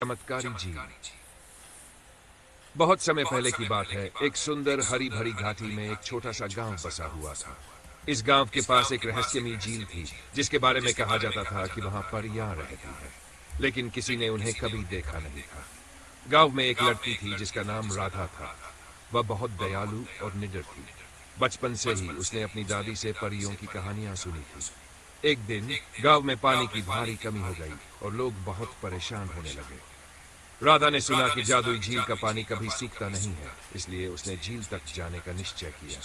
चमत्कारी झील। बहुत समय पहले की बात है। एक सुंदर हरी भरी घाटी में एक छोटा सा गांव बसा हुआ था। इस गांव के पास एक रहस्यमयी झील थी जिसके बारे में कहा जाता था कि वहां परियां रहती है, लेकिन किसी ने उन्हें कभी देखा नहीं था। गांव में एक लड़की थी जिसका नाम राधा था। वह बहुत दयालु और निडर थी। बचपन से ही उसने अपनी दादी से परियों की कहानियां सुनी थी। एक दिन गांव में पानी की भारी कमी हो गई और लोग बहुत परेशान होने लगे। राधा ने सुना कि जादुई झील का पानी कभी सूखता नहीं है, इसलिए उसने झील तक जाने का निश्चय किया।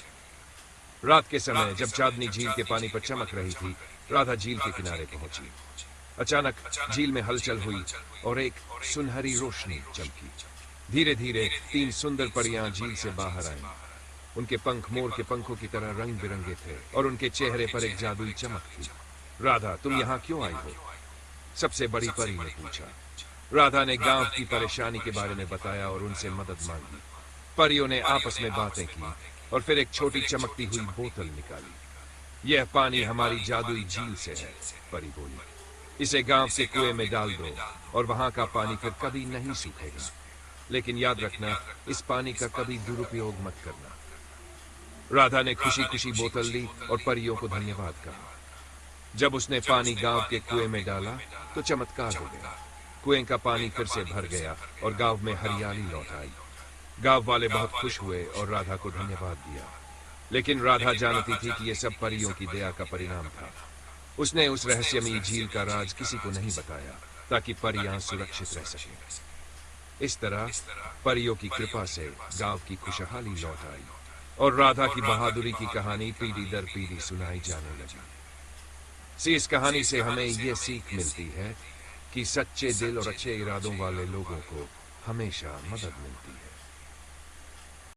रात के समय जब चांदनी झील के पानी पर चमक रही थी, राधा झील के किनारे पहुंची। अचानक झील में हलचल हुई और एक सुनहरी रोशनी चमकी। धीरे धीरे तीन सुंदर परियां झील से बाहर आईं। उनके पंख मोर के पंखों की तरह रंग बिरंगे थे और उनके चेहरे पर एक जादुई चमक थी। राधा, तुम यहाँ क्यों आई हो? सबसे बड़ी परी ने पूछा। राधा ने गांव की परेशानी के बारे में बताया और उनसे मदद मांगी। परियों ने आपस में बातें की और फिर एक छोटी चमकती हुई बोतल निकाली। यह पानी हमारी जादुई झील से है, परी बोली। इसे गांव के कुएं में डाल दो और वहां का पानी फिर कभी नहीं सूखेगा। लेकिन याद रखना, इस पानी का कभी दुरुपयोग मत करना। राधा ने खुशी खुशी बोतल ली और परियों को धन्यवाद कहा। जब उसने पानी गांव के कुएं में डाला तो चमत्कार हो गया। कुएं का पानी फिर से भर गया और गांव में हरियाली लौट आई। गांव वाले बहुत खुश हुए और राधा को धन्यवाद दिया। लेकिन राधा जानती थी कि यह सब परियों की दया का परिणाम था। उसने उस रहस्यमयी झील का राज किसी को नहीं बताया ताकि परियां सुरक्षित रह सकें। इस तरह परियों की कृपा से गांव की खुशहाली लौट आई और राधा की बहादुरी की कहानी पीढ़ी दर पीढ़ी सुनाई जाने लगी। इस कहानी से हमें यह सीख मिलती है कि सच्चे दिल और अच्छे इरादों वाले लोगों को हमेशा मदद मिलती है।